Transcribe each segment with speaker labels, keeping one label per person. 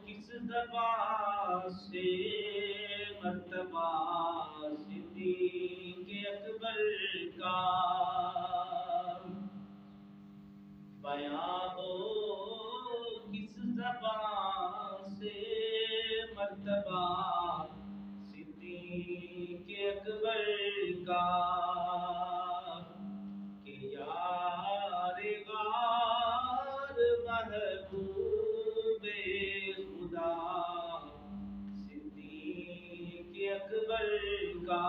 Speaker 1: کس زبان سے مرتبہ صدیق اکبر کا بیان ہو، کس زبان سے مرتبہ صدیق اکبر کا کہ یار غار محبوب خدا صدیق اکبر کا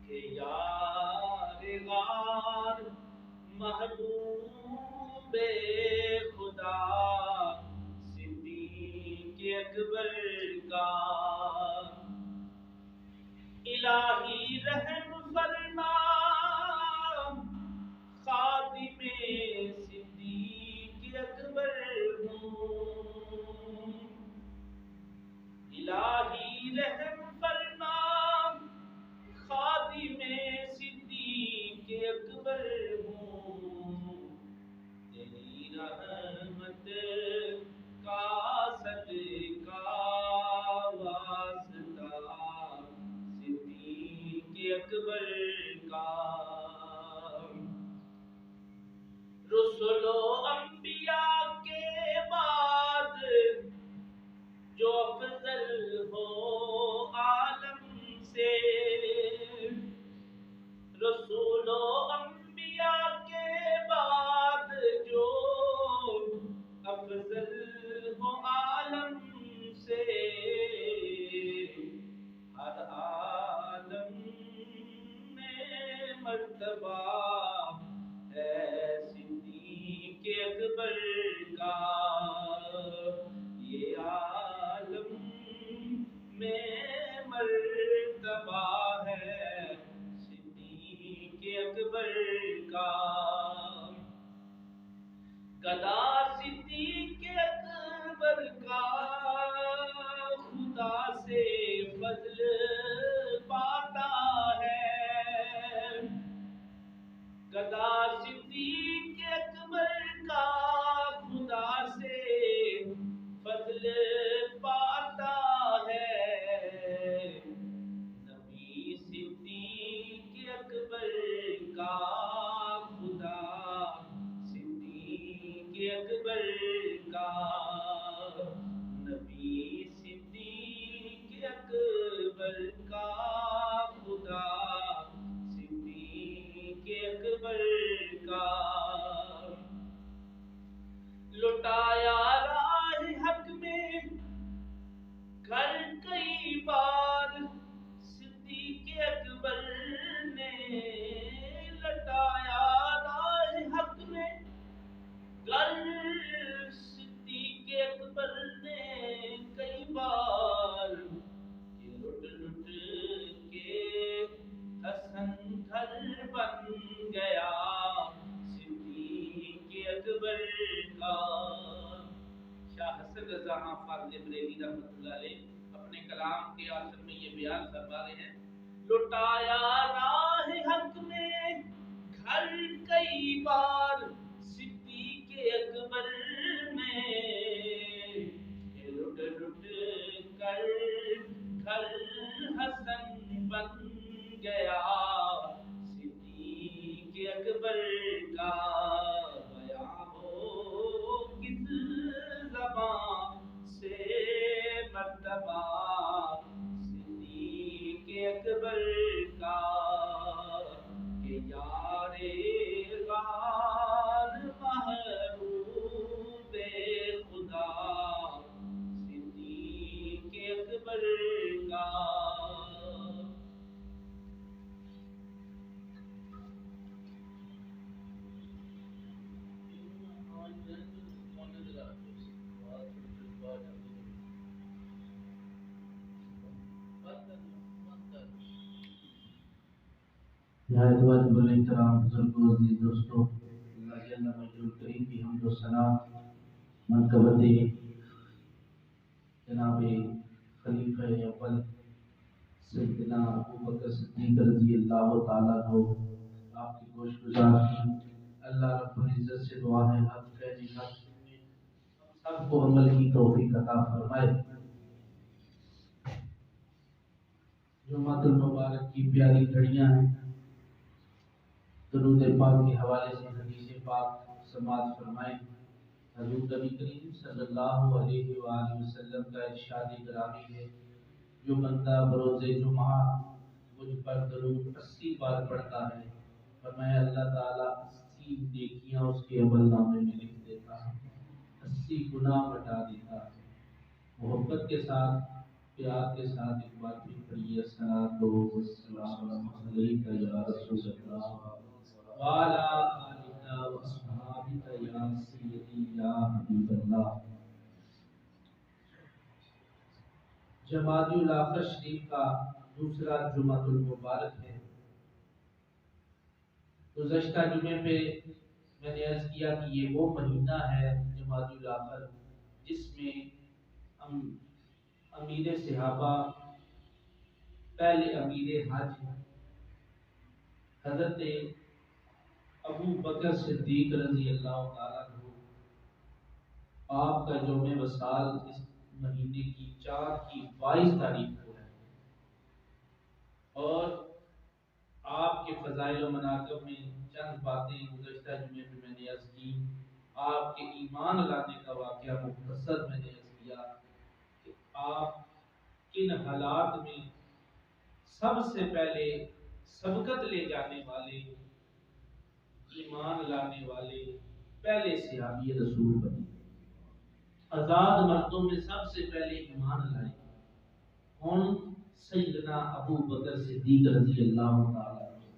Speaker 1: کہ یار غار محبوب خدا صدیق اکبر کا الہی رحم فرما خادم صدیق اکبر ہوں، الہی رحم فرما خادم صدیق اکبر ہوں، تیری رحمت کا صدقہ واسطہ صدیق اکبر کا رسول و انبیاء کے بعد جو افضل ہو عالم سے، رسول و انبیاء کے بعد جو افضل ہو عالم سے، ہر عالم میں مرتبہ ہے صدیق اکبر کا، یہ عالم میں مرتبہ ہے صدیق اکبر کا گدا صدیق اکبر کا خدا سے فضل پاتا ہے، گدا صدیق اکبر کا خدا سے فضل پاتا ہے، نبی صدیق اکبر کا خدا صدیق اکبر کا نبی صدیق اکبر کا خدا صدیق اکبر کا لٹایا راہ حق میں گھر کئی بار صدیق اکبر نے، لٹایا راہ حق میں گھر صدیق اکبر نے کئی بار، یہ لٹ لٹ کے حسن گھر بن گیا صدیق اکبر کا شاہ حسن رضا حافظ بریلوی رحمۃ اللہ علیہ اپنے کلام کے آخر میں یہ بیان فرما رہے ہیں، لٹایا راہ حق میں گھر کئی بار صدیق اکبر میں، لٹ لٹ کر گھر حسن بن گیا صدیق اکبر کا بیان ہو، کس زبان سے مرتبہ صدیق اکبر کا کہ یار غار محبوب خدا صدیق اکبر کا
Speaker 2: نہایت واجب الاحترام بزرگوں عزیز دوستوں، اللہ جل مجدہ کریم کی حمد و ثنا منقبت جناب خلیفہ اول سیدنا ابوبکر صدیق رضی اللہ تعالیٰ عنہ آپ کی گوش گزار ہیں۔ اللہ رب العزت سے دعا ہے حق کہنے حق سننے سب کو عمل کی توفیق عطا فرمائے۔ جمعۃ المبارک کی پیاری گھڑیاں ہیں، درود پاک کے حوالے سے حدیث پاک سماعت فرمائیں۔ حضور نبی کریم صلی اللہ علیہ وآلہ وسلم کا ارشاد گرامی ہے، جو بندہ بروز جمعہ مجھ پر درود 80 بار پڑھتا ہے، فرمایا اللہ تعالیٰ 80 نیکیاں اس کے عمل نامے میں لکھ دیتا ہے، 80 گناہ مٹا دیتا ہے۔ محبت کے ساتھ، پیار کے ساتھ ایک بار پھر پڑھیے، الصلاۃ والسلام علیک یا رسول اللہ وعلی آلک واصحابک یا سیدی یا حبیب اللہ۔ جمادی الاخر شریف کا دوسرا جمعۃ المبارک ہے۔ گزشتہ جمعے پہ میں نے عرض کیا کہ یہ وہ مہینہ ہے جمادی الاخر جس میں امیر صحابہ، پہلے امیر حج حضرت ابو بکر صدیق رضی اللہ تعالیٰ عنہ، آپ کا یوم وصال اس مہینے کی 4 کی 22 تاریخ کو ہے، اور آپ کے فضائل و مناقب میں چند باتیں گزشتہ جمعے پہ میں نے عرض کی۔ آپ کے ایمان لانے کا واقعہ مختصر میں نے عرض کیا کہ آپ کن حالات میں سب سے پہلے سبقت لے جانے والے، ایمان لانے والے پہلے صحابی رسول بنے، آزاد مردوں میں سب سے پہلے ایمان لائے کون؟ سیدنا ابو بکر صدیق رضی اللہ تعالیٰ عنہ۔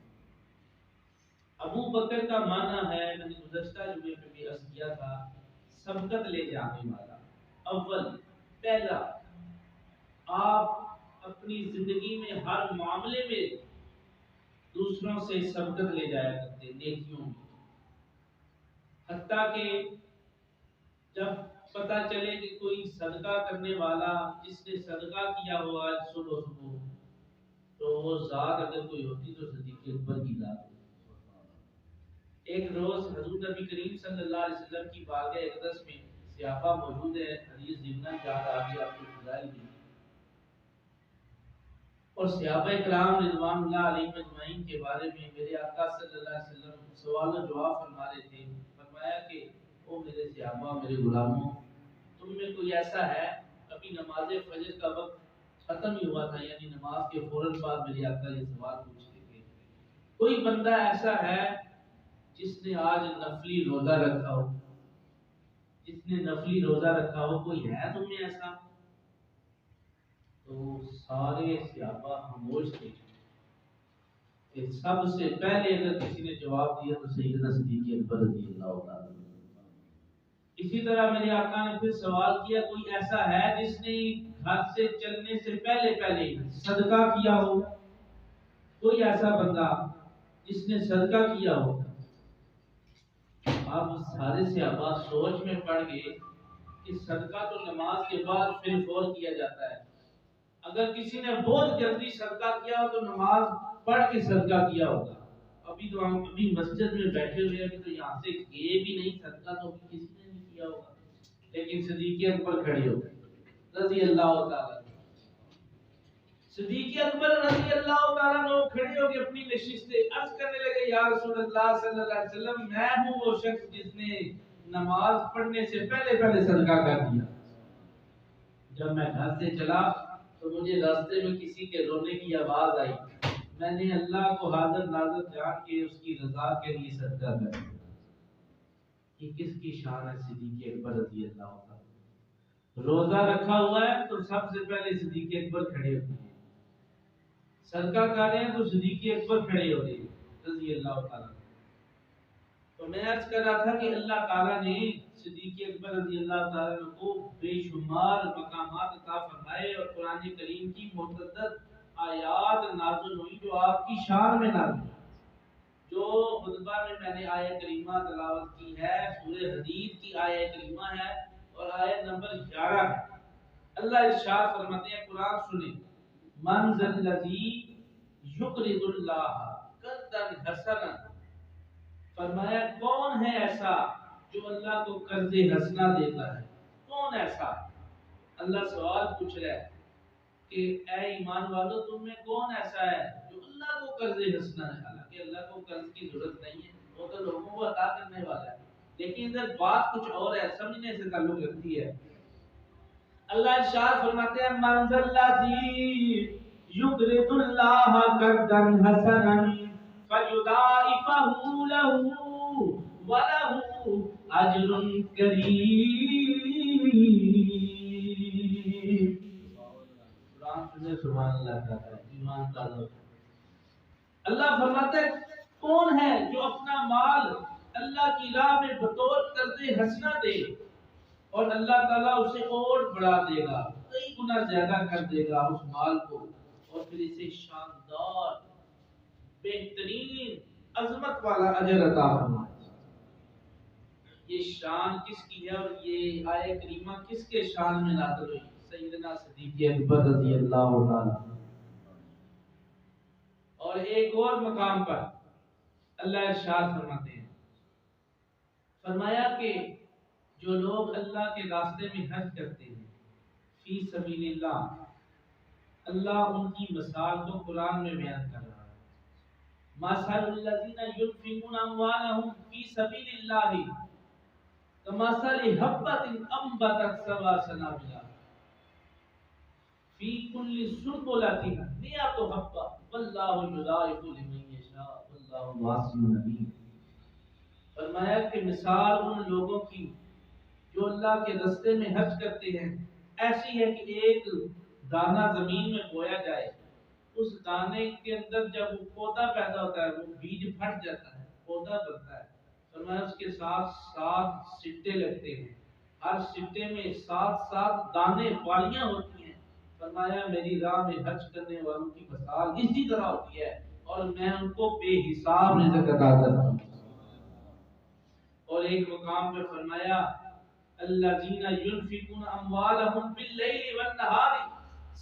Speaker 2: ابو بکر کا معنی ہے، میں نے گزشتہ جمعے پہ بھی عرض کیا تھا، سبقت لے جانے والا، اول، پہلا۔ آپ اپنی زندگی میں ہر معاملے میں دوسروں سے سبقت لے جایا کرتے، نیکیوں میں، حتیٰ کہ جب پتہ چلے کہ کوئی صدقہ کرنے والا جس نے صدقہ کیا ہوا آج صبح صبح، تو وہ ذات اگر کوئی ہوتی تو صدیق اکبر کی ذات ہوتی۔ ایک روز حضور نبی کریم صلی اللہ علیہ وسلم کی بارگاہ اقدس میں صحابہ موجود ہے، حدیث ضمن یاد آ گئی آپ کو فضائل بھی، اور صحابہ کرام رضوان اللہ علیہم اجمعین کے بارے میں میرے آقا صلی اللہ علیہ وسلم سوال و جواب فرما رہے تھے۔ فرمایا کہ او میرے صحابہ، میرے غلاموں، تم میں کوئی ایسا ہے، ابھی نماز فجر کا وقت ختم ہی ہوا تھا، یعنی نماز کے فوراً بعد میرے آقا یہ سوال پوچھ رہے تھے، کوئی بندہ ایسا ہے جس نے آج نفلی روزہ رکھا ہو، جس نے نفلی روزہ رکھا ہو، کوئی ہے تم میں ایسا؟ تو سارے صحابہ خاموش تھے کہ سب سے پہلے اگر کسی نے جواب دیا تو سیدنا صدیق اکبر رضی اللہ تعالیٰ۔ اسی طرح میرے آقا نے پھر سوال کیا، کوئی ایسا ہے جس نے گھر سے چلنے سے پہلے صدقہ کیا ہو؟ کوئی ایسا بندہ جس نے صدقہ کیا ہو؟ اب سارے صحابہ سوچ میں پڑ گئے کہ صدقہ تو نماز کے بعد پھر فور کیا جاتا ہے، اگر کسی نے بہت جلدی صدقہ کیا ہو تو نماز پڑھ کے صدقہ کیا ہوگا۔ ابھی تو ہم ابھی مسجد میں بیٹھے ہوئے ہیں، تو یہاں سے گئے بھی نہیں، صدقہ تو کسی نے نہیں کیا ہوگا، لیکن صدیق اکبر کھڑے ہو گئے رضی اللہ تعالیٰ۔ صدیق اکبر رضی اللہ تعالیٰ نے کھڑے ہو کے اپنی نشست سے عرض کرنے لگے، یا رسول اللہ صلی اللہ علیہ وسلم، میں ہوں وہ شخص جس نے نماز پڑھنے سے پہلے صدقہ کر دیا۔ جب میں گھر سے چلا تو مجھے راستے میں کسی کے رونے کی آواز آئی، میں نے اللہ کو حاضر ناظر جان کے اس کی رضا کے لیے صدقہ کر دیا۔ یہ کس کی شان ہے؟ صدیق اکبر رضی اللہ تعالیٰ۔ روزہ رکھا ہوا ہے تو سب سے پہلے صدیق اکبر کھڑے ہوتے ہیں، صدقہ کر رہے ہیں تو صدیق اکبر کھڑے ہو رہے ہیں رضی اللہ تعالیٰ۔ تو میں عرض کر رہا تھا کہ اللہ تعالیٰ نے صدیق اکبر رضی اللہ تعالیٰ کو بے شمار مقامات عطا فرمائے، اور قرآن کریم کی متعدد آیات نازل ہوئی جو آپ کی شان میں نازل ہوئی۔ جو خطبہ میں نے آیت کریمہ تلاوت کی ہے، سورہ حدید کی آیت کریمہ ہے، اور آیت نمبر 11 ہے۔ اللہ ارشاد فرماتے ہیں، قرآن سنیں، من ذا الذی یقرض اللہ قرضا حسنا، فرمایا کون ہے ایسا جو اللہ کو قرض حسنا دیتا ہے؟ کون ایسا؟ اللہ سوال پوچھ رہا ہے کہ اے ایمان والو تم میں کون ایسا ہے جو اللہ کو قرض حسنہ ہے؟ حالانکہ اللہ کو قرض کی ضرورت نہیں ہے، وہ تو لوگوں کو عطا کرنے والا ہے، لیکن ادھر بات کچھ اور ہے، سمجھنے سے تعلق رکھتی ہے۔ اللہ ارشاد فرماتے ہیں من ذا الذی یقرض اللہ قرضا حسنا فیضاعفہ لہ وَلَهُ أَجْرٌ كَرِيمٌ۔ قرآن سنے سبحان اللہ کا ایمان تازہ۔ اللہ فرماتا ہے کون ہے جو اپنا مال اللہ کی راہ میں بطور قرض حسنہ دے اور اللہ تعالیٰ اسے اور بڑھا دے گا، کئی گنا زیادہ کر دے گا اس مال کو، اور پھر اسے شاندار بہترین عظمت والا اجر عطا فرمائے۔ یہ شان کس کی ہے اور یہ آیہ کریمہ کس کے شان میں نازل ہوئی؟ سیدنا صدیق اکبر رضی اللہ عنہ۔ اور ایک اور مقام پر اللہ ارشاد فرماتے ہیں، فرمایا کہ جو لوگ اللہ کے راستے میں حج کرتے ہیں فی سبیل اللہ، اللہ ان کی مثال کو قرآن میں بیان کر رہا ہے۔ مثل الذین ينفقون اموالهم فی سبیل اللہ کمثل حبۃ انبتت سبع سنابل فی کل سنبلۃ مئۃ حبۃ واللہ یضاعف لمن یشاء واللہ واسع علیم۔ فرمایا کہ مثال ان لوگوں کی جو اللہ کے راستے میں حج کرتے ہیں ایسی ہے کہ ایک دانہ زمین میں بویا جائے، اس دانے کے اندر جب وہ پودا پیدا ہوتا ہے، وہ بیج پھٹ جاتا ہے، پودا بنتا ہے، فرمایا اس کے ساتھ 7 سٹے لگتے ہیں، ہر سٹے میں 7 دانے بالیاں ہوتی ہیں۔ فرمایا میری راہ میں حج کرنے والوں کی مثال اسی طرح ہوتی ہے اور میں ان کو بے حساب رزق عطا کرتا ہوں۔ اور ایک مقام پہ فرمایا الذین ينفقون اموالهم باللیل والنہار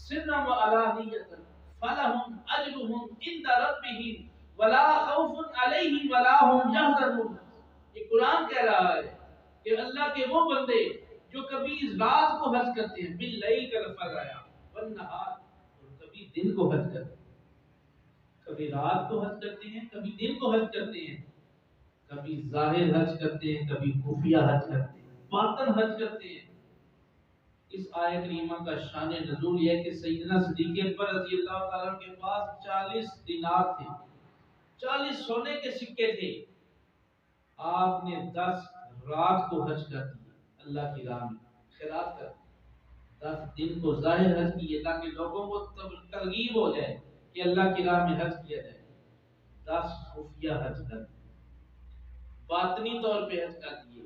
Speaker 2: سرا وعلانیۃ فلهم اجرهم عند ربهم ولا خوف علیہم ولا هم یحزنون۔ یہ قرآن کہہ رہا ہے کہ اللہ کے وہ بندے جو کبھی رات کو حج کرتے ہیں، باللیل کا لفظ آیا، والنہار، اور کبھی دن کو حج کرتے ہیں، کبھی رات کو حج کرتے ہیں، کبھی دن کو حج کرتے ہیں، کبھی ظاہر حج کرتے ہیں، کبھی خفیہ حج کرتے ہیں، باطن حج کرتے ہیں۔ اس آیت کریمہ کا شان نزول یہ ہے کہ سیدنا صدیق اکبر رضی اللہ تعالیٰ عنہ کے پاس 40 دینار تھے، 40 سونے کے سکے تھے۔ آپ نے 10 رات کو حج کر دیا، اللہ کی راہ میں خیرات کر دی، 10 دن کو ظاہر حج کیے تاکہ لوگوں کو ترغیب ہو جائے کہ اللہ کی راہ میں حج کیا جائے، 10 خفیہ حج کر دی، باطنی طور پہ حج کر دیے۔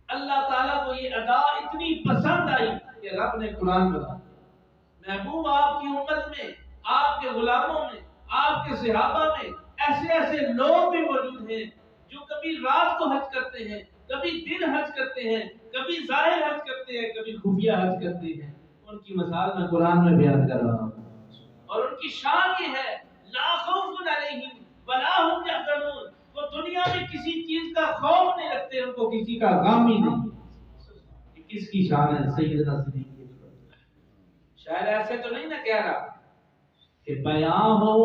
Speaker 2: اللہ تعالیٰ کو یہ ادا اتنی پسند آئی کہ رب نے قرآن بتا محبوب آپ کی امت میں، آپ کے غلاموں میں، آپ کے صحابہ میں ایسے ایسے لوگ بھی موجود ہیں جو کبھی رات کو حج کرتے ہیں، کبھی دن حج کرتے ہیں، کبھی ظاہر حج کرتے ہیں، کبھی خفیہ حج کرتے ہیں۔ ان کی مثال میں قرآن میں بیان کر رہا ہوں، اور ان کی شان یہ ہے لا خوف علیہم ولا هم یحزنون، وہ دنیا میں کسی چیز کا خوف نہیں رکھتے، ان کو کسی کا غم ہی نہیں۔ یہ کس کی شان ہے؟ سیدنا صدیق اکبر۔ شاید ایسے تو نہیں نہ کہہ رہا کہ بیان ہو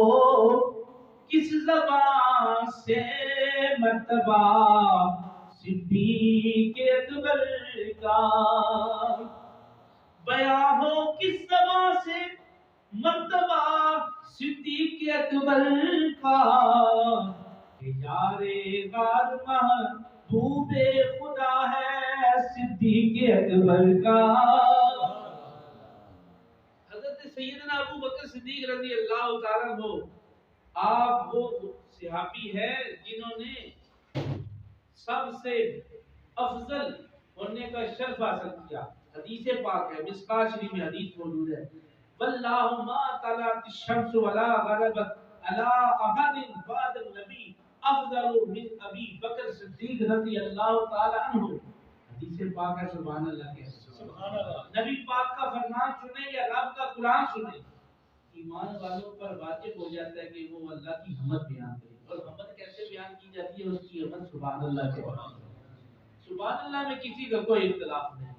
Speaker 2: کس زبان سے مرتبہ صدیق اکبر کا، بیان ہو کس زبان سے مرتبہ صدیق اکبر کا، کہ یار غار محبوب خدا ہے صدیق اکبر کا۔ حضرت سیدنا ابو بکر صدیق رضی اللہ تعالیٰ عنہ، آپ وہ صحابی ہے جنہوں نے سب سے افضل ہونے کا شرف حاصل کیا۔ حدیث پاک ہے، مصباح شریف میں حدیث موجود ہے، واللہ ما طلعت الشمس ولا غربت على احد بعد النبی افضل من ابی بکر صدیق رضی اللہ تعالی عنہ۔ حدیث پاک ہے، سبحان اللہ کے سبحان اللہ۔ نبی پاک کا فرمان سنیں یا رب کا قرآن سنیں، ایمان والوں پر واجب ہو جاتا ہے کہ وہ اللہ کی حمد بیان کرے۔ اور حمد کیسے بیان کی جاتی ہے؟ اس کی حمد سبحان اللہ کے بعد، سبحان اللہ میں کسی کا کوئی اختلاف نہیں،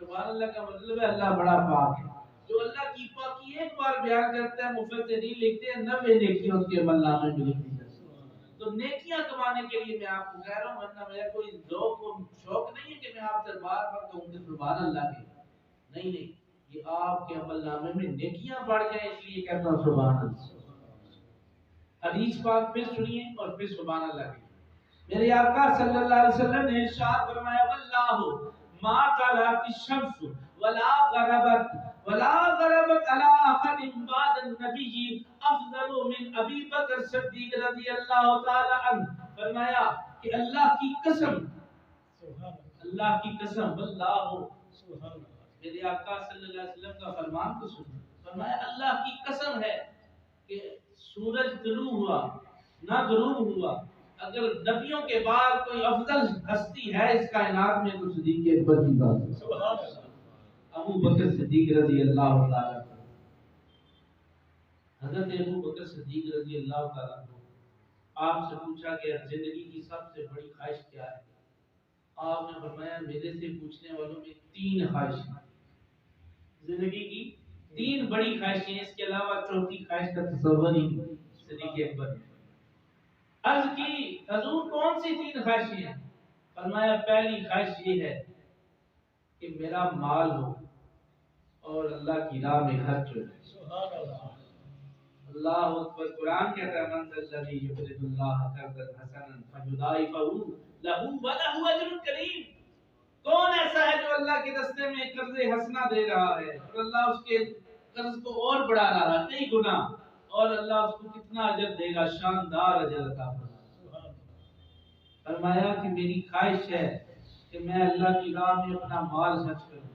Speaker 2: سبحان اللہ کا مطلب ہے اللہ بڑا پاک ہے. جو اللہ کی پاکی ایک بار بیان کرتا ہے مفسرین لکھتے ہیں 90 نیکیاں اس کے عمل نامے میں لکھی جاتی ہیں. تو نیکیاں کمانے کے لیے میں آپ کو کہہ رہا ہوں، ورنہ میرا کوئی ذوق و شوق نہیں ہے کہ میں آپ سے بار بار کہوں کہ سبحان اللہ کے. نہیں نہیں، یہ آپ کے عمل نامے میں نیکیاں بڑھ جائیں اس لیے کہتا ہوں سبحان اللہ. حدیث پاک پھر سنیے اور پھر سبحان اللہ کی. میرے آقا صلی اللہ علیہ وسلم نے ارشاد فرمایا واللہ ما طلعت الشمس ولا غربت على احد بعد النبي افضل من ابي بکر صدیق رضی اللہ تعالی عنہ. فرمایا کہ اللہ کی قسم، اللہ کی قسم، واللہ، میرے آقا صلی اللہ علیہ وسلم کا فرمان کو سنیں. فرمایا اللہ کی قسم ہے کہ سورج طلوع ہوا نہ غروب ہوا، اگر نبیوں کے بعد کوئی افضل ہستی ہے اس کائنات میں تو صدیق اکبر کی بات ہے. سبحان اللہ. ابو بکر صدیق رضی اللہ تعالی عنہ. حضرت ابو بکر صدیق رضی اللہ تعالی عنہ، آپ سے پوچھا کہ زندگی کی سب سے بڑی خواہش کیا ہے؟ آپ نے فرمایا میرے سے پوچھنے والوں میں 3 خواہشیں، زندگی کی 3 بڑی خواہشیں، اس کے علاوہ چوتھی خواہش کا تصور ہی نہیں. صدیق اکبر نے عرض کی حضور کون سی 3 خواہشیں ہیں؟ فرمایا پہلی خواہش یہ ہے کہ میرا مال ہو اور اللہ کی راہ میں خرچ ہو. سبحان اللہ. اللہ اکبر. قرآن کہتا ہے من ذا الذی یقرض اللہ قرضا حسنا فیضاعفہ لہ ولہ اجر کریم. کون ایسا ہے جو اللہ کے راستے میں قرض حسنہ دے رہا ہے اور اللہ اس کے قرض کو اور بڑھا رہا ہے کئی گنا، اور اللہ اس کو کتنا اجر دے گا، شاندار اجر عطا فرمائے. فرمایا کہ میری خواہش ہے کہ میں اللہ کی راہ میں اپنا مال خرچ کروں.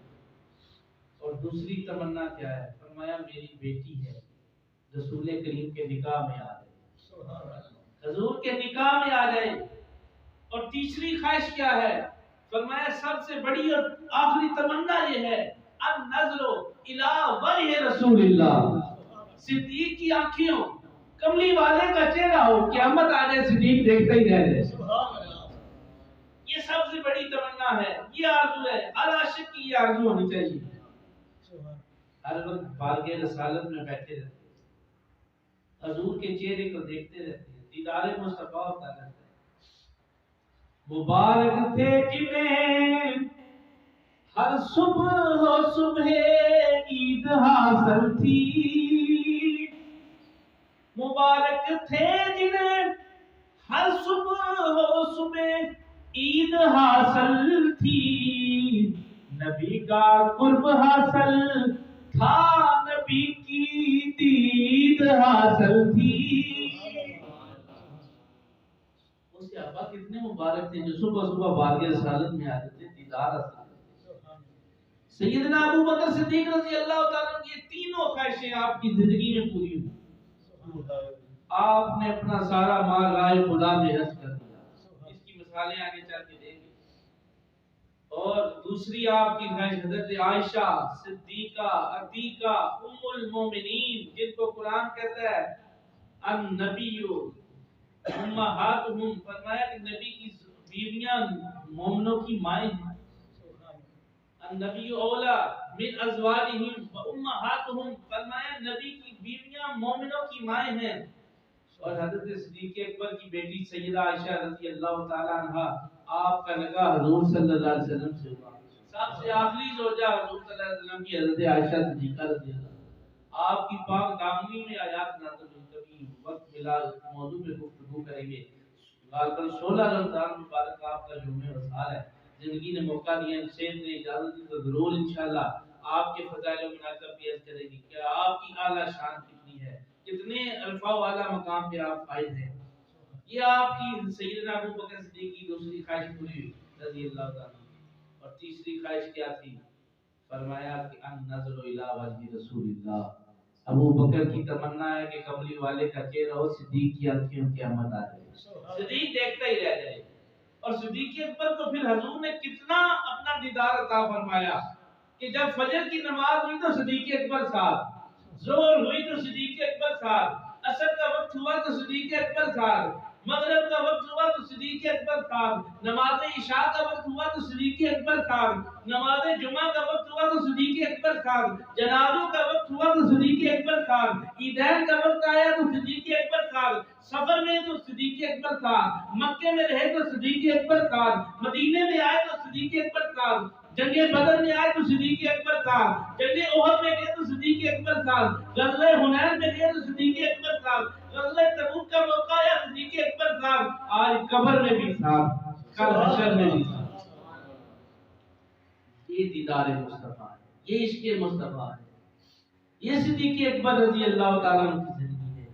Speaker 2: اور دوسری تمنا کیا ہے؟ فرمایا میری بیٹی ہے رسول کریم کے نکاح میں آ جائے، حضور کے نکاح میں آ جائے. اور تیسری خواہش کیا ہے؟ فرمایا سب سے بڑی اور آخری تمنا یہ ہے النظر الی وجہ رسول اللہ. صدیق کی آنکھوں، کملی والے کا چہرہ ہو، قیامت آ جائے صدیق دیکھتا ہی رہ جائے. یہ سب سے بڑی تمنا ہے، یہ آرزو ہے، ہر عاشق کی یہ آرزو ہونی چاہیے. ہر وقت بارگاہ رسالت میں بیٹھے رہتے، حضور کے چہرے کو دیکھتے رہتے، دیدار مصطفیٰ ہوتا رہتا ہے. مبارک تھے جنہیں ہر صبح و صبح عید حاصل تھی، مبارک تھے جنہیں ہر صبح و صبح عید حاصل تھی. نبی کا قرب حاصل تھا، نبی کی دید حاصل تھی. صحابہ کتنے مبارک تھے جو صبح صبح بارگاہ رسالت میں آتے تھے، دیدار حاصل کرتے. سیدنا ابو بکر صدیق رضی اللہ تعالیٰ عنہ، یہ تینوں خواہشیں آپ کی زندگی میں پوری ہوئی. آپ نے اپنا سارا مال رائے خدا میں خرچ کر دیا. اس کی مثالیں آگے چل کے دیں گے. اور دوسری آپ کی خواہش حضرت عائشہ صدیقہ عتیقہ ام المومنین، جن کو قرآن کہتا ہے النبی امہاتہم. فرمایا کہ نبی کی بیویاں مومنوں کی مائیں ہیں. النبی اولا من ازواجہم وامہاتہم. فرمایا نبی کی بیویاں مومنوں کی مائیں ہیں. اور حضرت صدیق اکبر کی بیٹی سیدہ عائشہ رضی اللہ تعالی عنہا، آپ کا نکاح حضور صلی اللہ علیہ وسلم سے ہوا. سب سے آخری زوجہ حضور صلی اللہ علیہ وسلم کی حضرت عائشہ صدیقہ رضی اللہ. آپ کی پاک دامنی میں آیات نازل ہوئی. کبھی وقت ملا اس موضوع پہ گفتگو کریں گے. غالباً 16 رمضان مبارک آپ کا یوم وصال ہے. زندگی نے موقع دیا، شیخ نے اجازت دی تو ضرور انشاءاللہ آپ کے فضائل و مناقب پیش کریں گے کہ آپ کی اعلیٰ شان کتنی ہے، کتنے الفا و اعلیٰ مقام پہ آپ فائز ہیں. یہ آپ کی سیدنا ابو بکر صدیق کی دوسری خواہش پوری ہوئی رضی اللہ تعالیٰ. اور تیسری خواہش کیا تھی؟ فرمایا کہ ان نظر الی وجہ رسول اللہ. ابو بکر کی تمنا ہے کہ کملی والے کا چہرہ ہو، صدیق کی آنکھوں قیامت آ جائے، صدیق دیکھتا ہی رہ جائے. اور صدیق اکبر کو پھر حضور نے کتنا اپنا دیدار عطا فرمایا کہ جب فجر کی نماز ہوئی تو صدیق اکبر ساتھ، ظہر ہوئی تو صدیق اکبر ساتھ، عصر کا وقت ہوا تو صدیق اکبر ساتھ، مغرب کا وقت ہوا تو صدیق اکبر صاحب، نماز عشاء کا وقت ہوا تو صدیق اکبر صاحب، نماز جمعہ کا وقت ہوا تو صدیق اکبر صاحب، جنازوں کا وقت ہوا تو صدیق اکبر صاحب، عیدین کا وقت آیا تو صدیق اکبر صاحب، سفر میں تو صدیق اکبر صاحب، مکے میں رہے تو صدیق اکبر صاحب، مدینے میں آئے تو صدیق اکبر صاحب، جنگ بدر میں آئے تو صدیق اکبر صاحب، جنگ احد میں گئے تو صدیق اکبر صاحب، غزوہ حنین میں گئے تو صدیق اکبر صاحب، غزوہ تبوک کا موقع آیا صدیق اکبر صاحب، آج قبر میں بھی صاحب، کل حشر میں بھی صاحب۔ یہ دیدار مصطفیٰ ہے، یہ عشق مصطفیٰ ہے، یہ صدیق اکبر رضی اللہ تعالیٰ عنہ کی زندگی ہے۔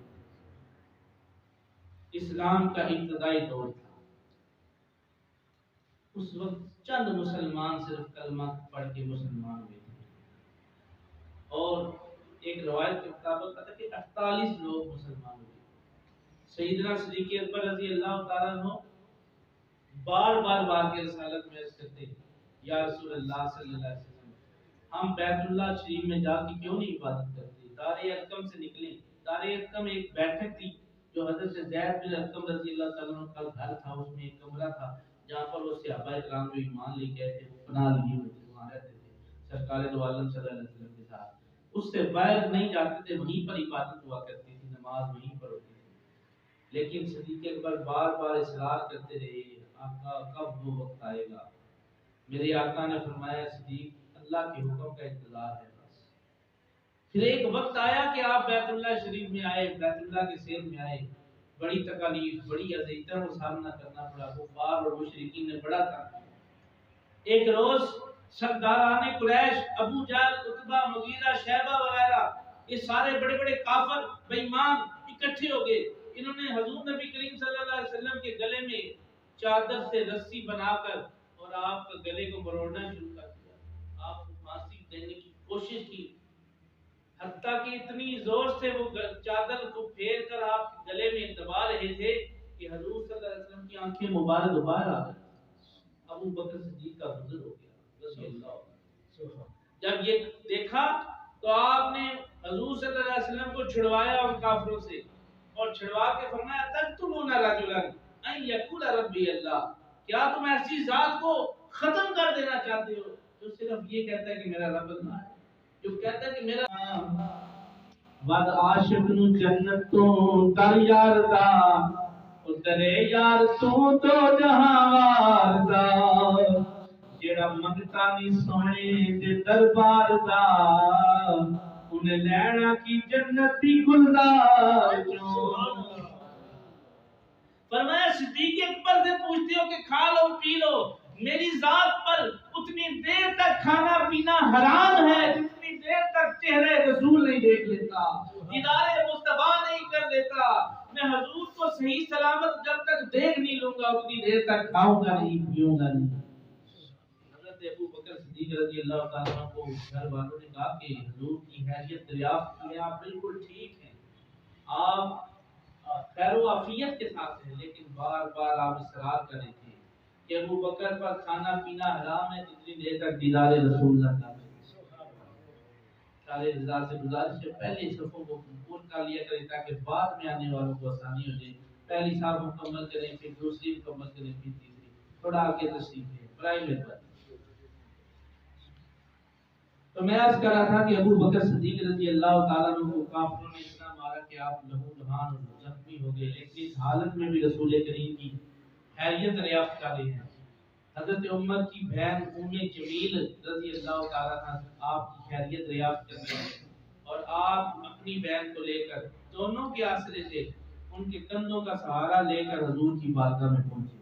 Speaker 2: اسلام کا ابتدائی دور تھا، اس وقت چند مسلمان صرف کلمہ پڑھ کے مسلمان ہوئے تھے، اور ایک روایت کے مطابق کہتا ہے کہ 48 لوگ مسلمان ہوئے۔ سیدنا صدیق اکبر رضی اللہ تعالیٰ عنہ بار بار کے رسالت میں عرض کرتے ہیں، یا رسول اللہ صلی اللہ علیہ وسلم، ہم بیت اللہ شریف میں جا کے کیوں نہیں عبادت کرتے؟ دار ارقم سے نکلیں۔ دار ارقم ایک بیٹھک تھی جو حضرت زید بن ارقم رضی اللہ تعالیٰ عنہ کا گھر تھا، اس میں ایک کمرہ تھا جہاں پر وہ صحابہ کرام جو ایمان لے کے آئے تھے وہ پناہ لیے ہوئے تھے، وہاں رہتے تھے سرکار دو عالم صلی اللہ علیہ وسلم کے ساتھ، اس سے باہر نہیں جاتے تھے، وہیں پر عبادت ہوا کرتی تھی، نماز وہیں پر ہوتی تھی۔ لیکن صدیق اکبر بار بار اصرار کرتے رہے، آقا کب وہ وقت آئے گا؟ میرے آقا نے فرمایا صدیق اللہ کے حکم کا انتظار ہے بس۔ پھر ایک وقت آیا کہ آپ بیت اللہ شریف میں آئے، بیت اللہ کے سیر میں آئے، بڑی تکالیف، بڑی اذیتوں کا سامنا کرنا پڑا، کفار اور مشرکین نے بڑا تنگ کیا۔ ایک روز سرداران قریش، ابو جہل، عتبہ، مغیرہ، شیبہ وغیرہ، یہ سارے بڑے بڑے کافر بے ایمان اکٹھے ہو گئے۔ انہوں نے حضور نبی کریم صلی اللہ علیہ وسلم کے گلے میں چادر سے رسی بنا کر اور آپ کے گلے کو مروڑنا شروع کر دیا، آپ کو پھانسی دینے کی کوشش کی، حتیٰ کہ اتنی زور سے وہ چادر کو پھیر کر آپ کے گلے میں دبا رہے تھے کہ حضور صلی اللہ علیہ وسلم کی آنکھیں مبارک باہر آ گئی۔ ابو بکر صدیق کا گزر ہو گیا رضی اللہ عنہ۔ جب یہ دیکھا تو آپ نے حضور صلی اللہ علیہ وسلم کو چھڑوایا ان کافروں سے، اور چھڑوا کے فرمایا تقتلون رجلا ان یقول ربی اللہ، کیا تم ایسی ذات کو ختم کر دینا چاہتے ہو جو صرف یہ کہتا ہے کہ میرا رب اللہ ہے، جو کہتا ہے کہ میرا ود عاشق نو جنت تو در یار دا اترے یار تو جہاں وار دا، جیڑا منگتا نہیں سونے دے دربار دا انہیں لینا کی جنتی گلزار چون۔ فرمایا صدیق اکبر سے پوچھتے ہو کہ کھا لو پی لو، میری ذات پر اتنی دیر تک کھانا پینا حرام ہے جتنی دیر تک چہرے رسول نہیں دیکھ لیتا، دیدار مصطفیٰ نہیں کر لیتا۔ میں حضور کو صحیح سلامت جب تک دیکھ نہیں لوں گا اتنی دیر تک کھاؤں گا نہیں، پیوں گا نہیں۔ حضرت ابو بکر صدیق رضی اللہ تعالیٰ عنہ کو گھر والوں نے کہا کہ حضور کی حیثیت دریافت کی، آپ بالکل ٹھیک ہیں، آپ خیر و عافیت کے ساتھ ہیں، لیکن بار بار آپ اصرار کر رہے تھے کہ ابو بکر پر کھانا پینا حرام ہے جتنی دیر تک دیدار رسول اللہ کا۔ سارے رضا سے گزارش ہے پہلے صفوں کو پورا کر لیا کریں تاکہ بعد میں آنے والوں کو آسانی ہو جائے، پہلی صف مکمل کریں، پھر دوسری مکمل کریں، پھر تیسری، تھوڑا آگے تشریف ہے برائے مہربانی۔ تو میں عرض کر رہا تھا کہ ابو بکر صدیق رضی اللہ تعالیٰ عنہ کو کافروں نے اتنا مارا کہ آپ لہو لہان زخمی ہو گئے، لیکن اس حالت میں بھی رسول کریم کی خیریت دریافت کر رہے ہیں۔ حضرت عمر کی بہن ام جمیل رضی اللہ تعالیٰ عنہ آپ کی خیریت دریافت کر رہے ہیں، اور آپ اپنی بہن کو لے کر دونوں کے آسرے سے ان کے کندھوں کا سہارا لے کر حضور کی بارگاہ میں پہنچے۔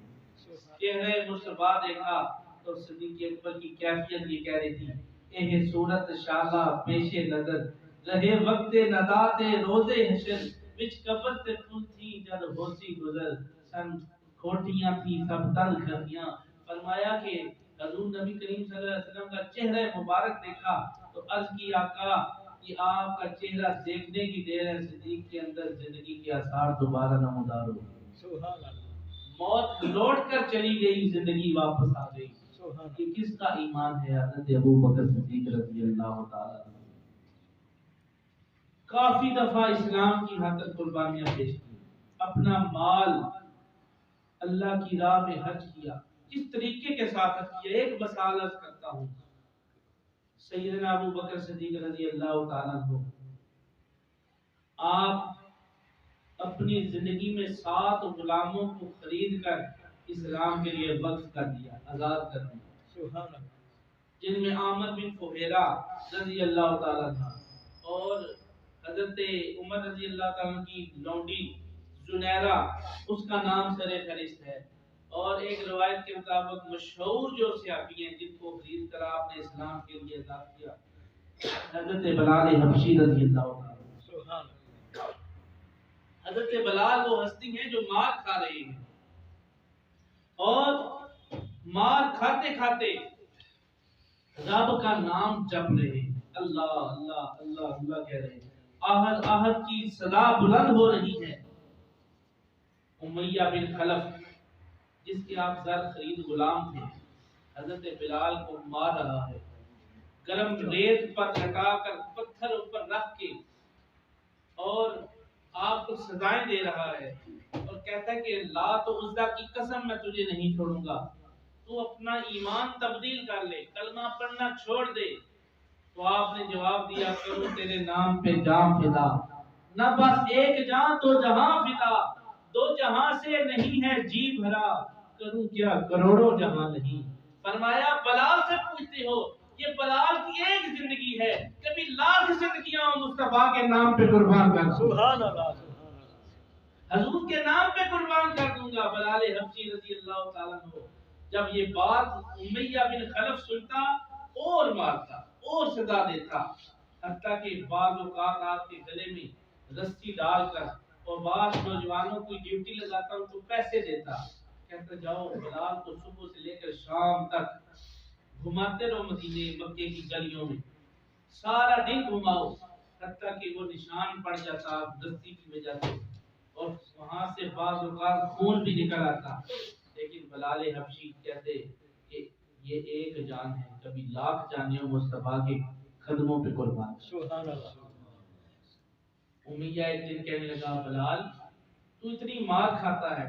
Speaker 2: چہرے مصطفیٰ دیکھا تو صدیق اکبر کی کیفیت یہ کہہ رہی تھی، اے صورت شالا پیش نظر رہے وقت ندات روز حشر، وچ قبر تے پھول تھی جد ہوسی گزر، سن کھوٹیاں تھی سب تل کھڑیاں۔ فرمایا کہ حضور نبی کریم صلی اللہ علیہ وسلم کا چہرہ مبارک دیکھا تو عرض کی آقا کہ آپ کا چہرہ دیکھنے کی دیر ہے، صدیق کے اندر زندگی کے آثار دوبارہ نمودار ہو گئے، سبحان اللہ، موت لوٹ کر چلی گئی، زندگی واپس آ گئی۔ کہ کس کا ایمان ہے؟ حضرت ابو بکر صدیق رضی اللہ تعالی عنہ کافی دفعہ اسلام کی خاطر قربانیاں پیش کی، اپنا مال اللہ کی راہ میں حج کیا، کس طریقے کے ساتھ حج کیا؟ ایک مثال عرض کرتا ہوں۔ سیدنا ابو بکر صدیق رضی اللہ تعالیٰ عنہ، آپ اپنی زندگی میں 7 غلاموں کو خرید کر اسلام کے لیے وقف کر دیا، آزاد کر دیا، سبحان اللہ، جن میں عامر بن فہیرہ رضی اللہ تعالیٰ عنہ اور حضرت عمر رضی اللہ تعالیٰ کی لونڈی زنیرہ، اس کا نام سر فہرست ہے، اور ایک روایت کے مطابق مشہور جو صحابی ہیں جن کو خرید کر آپ نے اسلام کے لیے آزاد کیا، حضرت بلال حبشی رضی اللہ تعالیٰ، سبحان اللہ۔ حضرت بلال وہ ہستی ہیں جو مار کھا رہے ہیں، اور مار کھاتے کھاتے رب کا نام جپ رہے ہیں، اللہ اللہ اللہ اللہ کہہ رہے ہیں، آہد آہد کی صدا بلند ہو رہی ہے۔ امیہ بن خلف جس کے آپ زر خرید غلام تھے، حضرت بلال کو مار رہا ہے، گرم ریت پر لٹا کر پتھر اوپر رکھ کے، اور آپ کو سزائیں دے رہا ہے، اور کہتا ہے کہ لات و عزا کی قسم میں تجھے نہیں چھوڑوں گا، تو اپنا ایمان تبدیل کر لے، کلمہ پڑھنا چھوڑ دے۔ تو آپ نے جواب دیا، کروں تیرے نام پہ جان فدا، نہ بس ایک جان تو جہاں فدا، 2 جہاں سے نہیں ہے جی بھرا، کروں کیا کروڑوں جہاں نہیں۔ فرمایا بلال سے پوچھتے ہو، یہ بلال کی ایک زندگی ہے، کبھی لاکھ زندگیاں مصطفیٰ کے نام پہ قربان کر، سبحان اللہ، حضور کے نام پہ قربان کر دوں گا۔ بلال حبشی رضی اللہ تعالیٰ عنہ جب یہ بات امیہ بن خلف سنتا اور مارتا اور سزا دیتا، حتیٰ کہ بعض اوقات آپ کے گلے میں رسی ڈال کر اور بعض نوجوانوں کو ڈیوٹی لگاتا، ان کو پیسے دیتا، کہتا جاؤ بلال کو صبح سے لے کر شام تک گھماتے رہو مدینے مکے کی گلیوں میں، سارا دن گھماؤ، حتیٰ کہ وہ نشان پڑ جاتا رسی کی وجہ سے، اور وہاں سے بعض اوقات خون بھی نکل آتا، لیکن بلال حبشی کہتے کہ یہ ایک جان ہے، کبھی لاکھ جانیں مصطفیٰ کے قدموں پہ قربان، سبحان اللہ۔ امیہ ایک دن کہنے لگا، بلال تو اتنی مار کھاتا ہے،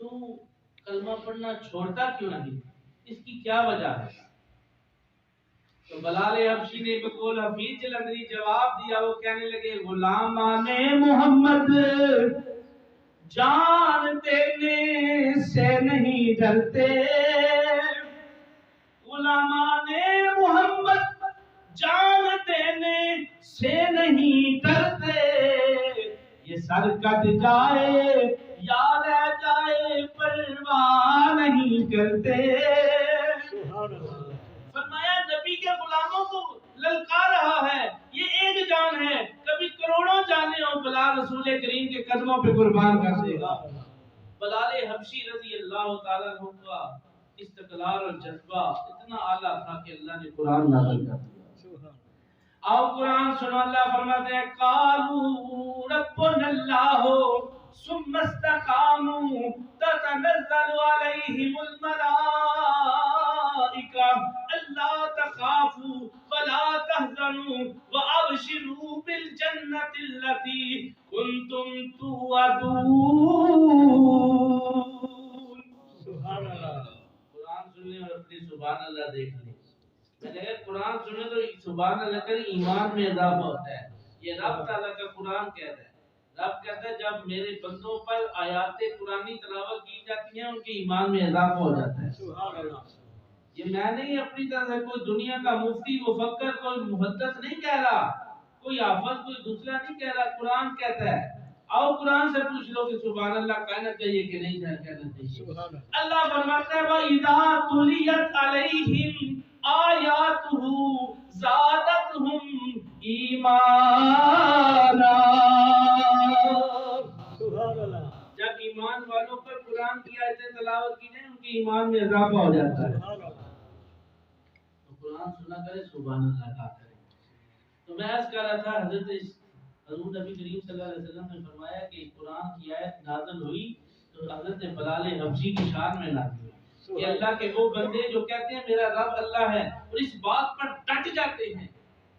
Speaker 2: تو کلمہ پڑھنا چھوڑتا کیوں نہیں، اس کی کیا وجہ ہے؟ تو بلال حبشی نے بقول حفیظ جلندری جواب دیا، وہ کہنے لگے، غلامان محمد جان دینے سے نہیں ڈرتے، غلامان محمد جان دینے سے نہیں ڈرتے، یہ سر کٹ جائے یا رہ جائے پرواہ نہیں کرتے۔ فرمایا نبی کے غلاموں کو للکار رہا ہے، یہ ایک جان ہے، کبھی کروڑوں جانیں ہوں بلال رسول کریم کے قدموں پہ قربان کر دے گا۔ بلال حبشی رضی اللہ تعالیٰ عنہ کا استقلال اور جذبہ اتنا اعلیٰ تھا کہ اللہ نے قرآن نازل کر دیا۔ آؤ قرآن سنو، اللہ فرماتے ہیں، قالوا ربنا اللہ ثم استقاموا تتنزل علیہم الملائکہ الا تخافوا ولا تحزنوا وابشروا بالجنة التي كنتم توعدون۔ سبحان اللہ۔ قرآن سننے اور اپنی سبحان اللہ دیکھ لیں۔ اگر قرآن سنیں تو سبحان اللہ کا ایمان میں اضافہ ہوتا ہے، یہ رب تعالیٰ کا قرآن کہتا ہے۔ رب کہتا ہے جب میرے بندوں پر آیات قرآنی تلاوت کی جاتی ہیں ان کے ایمان میں اضافہ ہو جاتا ہے، سبحان اللہ۔ یہ میں نہیں اپنی طرف سے، کوئی دنیا کا مفتی مفکر کوئی محدث نہیں کہہ رہا، کوئی حافظ کوئی دوسرا نہیں کہہ رہا، قرآن کہتا ہے۔ آؤ قرآن سے پوچھ لو کہ سبحان اللہ کہنا چاہیے کہ نہیں کہنا چاہیے۔ اللہ فرماتا ہے وَإِذَا تُلِيَتْ عَلَيْهِمْ آیاتہ زادتہم ایمانا۔ سبحان اللہ۔ جب ایمان والوں پر قرآن کی آیتیں تلاوت کی جائیں ان کے ایمان میں اضافہ ہو جاتا ہے۔ تو قرآن سنا کرے، سبحان اللہ کہا کرے۔ تو میں عرض کر رہا تھا، حضور نبی کریم صلی اللہ علیہ وسلم نے فرمایا کہ قرآن کی آیت نازل ہوئی تو حضرت بلال حبشی کی شان میں نازل ہوئی کہ اللہ کے وہ بندے جو کہتے ہیں میرا رب اللہ ہے اور اس بات پر ڈٹ جاتے ہیں،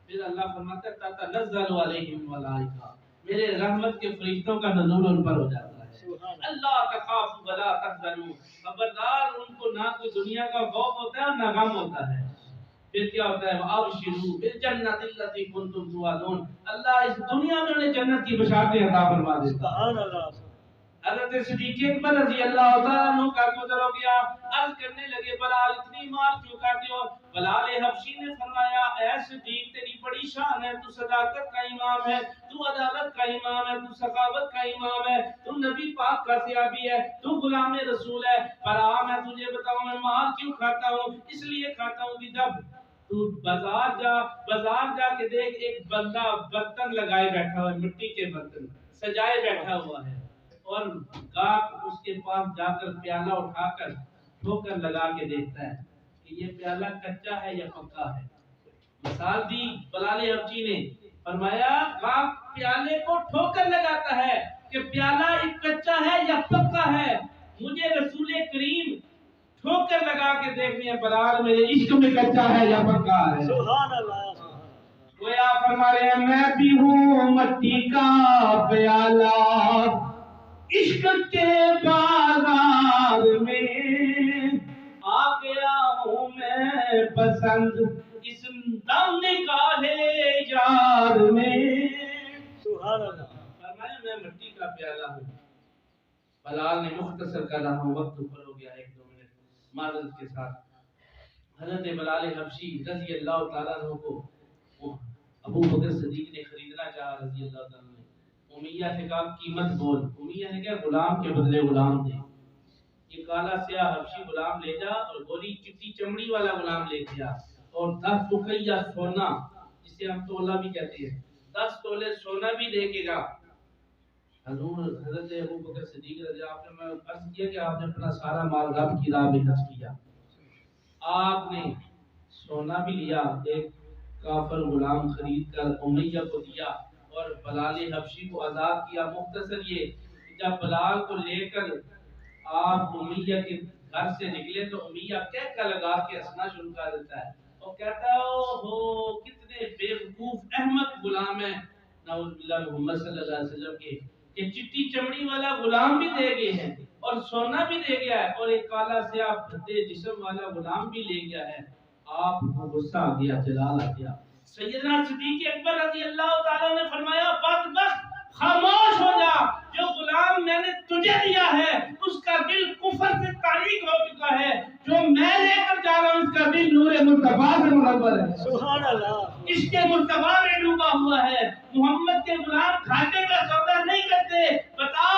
Speaker 2: پھر اللہ فرماتا ہے تتنزل علیہم الملائکہ، میرے رحمت کے فرشتوں کا نزول ان پر ہو جاتا ہے۔
Speaker 1: اللہ تخافوا ولا تحزنوا، خبردار ان کو نہ کوئی دنیا کا خوف ہوتا ہے اور نہ غم ہوتا ہے. پھر کیا ہوتا ہے؟ وابشروا بالجنۃ التي کنتم توعدون، اللہ اس دنیا میں انہیں جنت کی بشارتیں عطا فرما دیتا ہے.
Speaker 3: سبحان اللہ.
Speaker 1: حضرت صدیق اکبر رضی اللہ تعالیٰ عنہ کا گزر ہو گیا. عرض کرنے لگے بلال اتنی مار کیوں کھاتے ہو؟ بلال حبشی نے فرمایا اے صدیق تیری بڑی شان ہے، تو صداقت کا امام ہے، تو عدالت کا امام ہے، تو سخاوت کا امام ہے، تو نبی پاک کا صحابی ہے، تو غلام رسول ہے. پر میں تجھے بتاؤں میں مار کیوں کھاتا ہوں؟ اس لیے کھاتا ہوں کہ جب تو بازار جا کے دیکھ ایک بندہ برتن لگائے بیٹھا ہوا ہے، مٹی کے برتن سجائے بیٹھا ہوا ہے، اور گاہک اس کے پاس جا کر پیالہ اٹھا کر ٹھوکر لگا کے دیکھتا ہے کہ یہ پیالہ کچا ہے یا پکا ہے. مثال دی بلال حبشی نے، فرمایا گاہک پیالے کو ٹھوکر لگاتا ہے کہ پیالہ ایک کچا ہے یا پکا ہے. مجھے رسول کریم ٹھوکر لگا کے دیکھنے بلال میرے عشق میں کچا ہے یا پکا ہے.
Speaker 3: سبحان اللہ.
Speaker 1: گویا فرما رہے ہیں میں بھی ہوں مٹی کا پیالہ عشق کے بازار میں، آ گیا ہوں میں پسند اس دم نگاہ یار میں.
Speaker 3: سبحان اللہ.
Speaker 1: فرمایا میں مٹی کا پیالہ ہوں. بلال نے مختصر کہا ہوں، وقت اوپر ہو گیا 1-2 منٹ معذرت کے ساتھ. حضرت بلال حبشی رضی اللہ تعالیٰ عنہ کو ابو بکر صدیق نے خریدنا چاہا رضی اللہ تعالیٰ عنہ. امیہ سے کہا قیمت بول. امیہ نے کہا غلام کے بدلے غلام دے. یہ کالا سیاہ حبشی غلام لے جا اور گوری چٹی چمڑی والا غلام لے کے آ، اور 10 رقیہ سونا جسے ہم تولہ بھی کہتے ہیں 10 تولے سونا بھی دے کے جا. حضرت ابو بکر صدیق رضی اللہ عنہ نے عرض کیا کہ آپ نے اپنا سارا مال رب کی راہ میں خرچ کیا. آپ نے سونا بھی لیا، ایک کافر غلام خرید کر امیہ کو دیا اور بلال حبشی کو آزاد کیا. مختصر یہ جب بلال کو لے کر آپ امیہ کے گھر سے نکلے تو امیہ کہہ کا لگا کے ہنسنا شروع کر دیتا ہے اور کہتا ہے اوہو کتنے بے وقوف احمق غلام ہیں نعوذ باللہ محمد صلی اللہ علیہ وسلم کے، کہ چٹی چمڑی والا غلام بھی دے گئے ہیں اور سونا بھی دے گیا ہے اور ایک کالا سیاہ بھدے جسم والا غلام بھی لے گیا ہے. آپ کو غصہ آ گیا، جلال آ گیا. سیدنا صدیق اکبر رضی اللہ تعالیٰ نے فرمایا بدبخت خاموش ہو جا، جو غلام میں نے تجھے دیا ہے اس کا دل کفر سے تاریک ہو چکا ہے، جو میں لے کر جا رہا ہوں اس کا دل نور مصطفیٰ سے منور ہے.
Speaker 3: سبحان اللہ.
Speaker 1: عشق مصطفیٰ میں ڈوبا ہوا ہے. محمد کے غلام گھاٹے کا سودا نہیں کرتے. بتا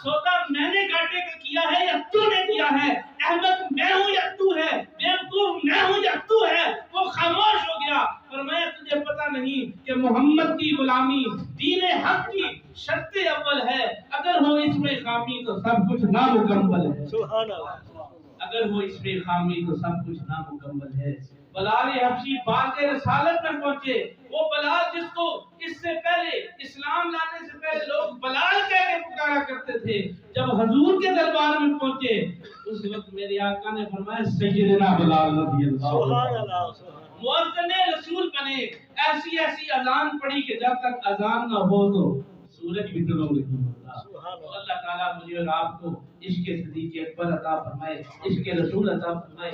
Speaker 1: سودا میں نے گھاٹے کا کیا ہے یا تو نے کیا ہے؟ احمد میں ہوں یا تو ہے؟ بیوقوف میں ہوں یا تو ہے؟ وہ خاموش ہو گیا. فرمایا تجھے پتہ نہیں کہ محمد کی غلامی دین حق کی شرط اول ہے، اگر ہو اس میں خامی تو سب کچھ نامکمل ہے.
Speaker 3: سبحان اللہ.
Speaker 1: اگر ہو اس میں خامی تو سب کچھ نامکمل ہے. بلال حبشی باغ رسالت میں پہنچے. وہ بلال جس کو اس سے پہلے اسلام لانے سے پہلے لوگ بلال کہہ کے پکارا کرتے تھے، جب حضور کے دربار میں پہنچے اس وقت میرے آقا نے فرمایا سیدنا بلال رضی اللہ
Speaker 3: سبحان اللہ.
Speaker 1: مؤذن رسول بنے. ایسی ایسی اذان پڑھی کہ جب تک اذان نہ ہو تو سورج بھی طلوع نہیں ہوتا. اللہ تعالیٰ مجھے اور آپ کو عشق صدیق اکبر عطا فرمائے، عشق رسول عطا فرمائے.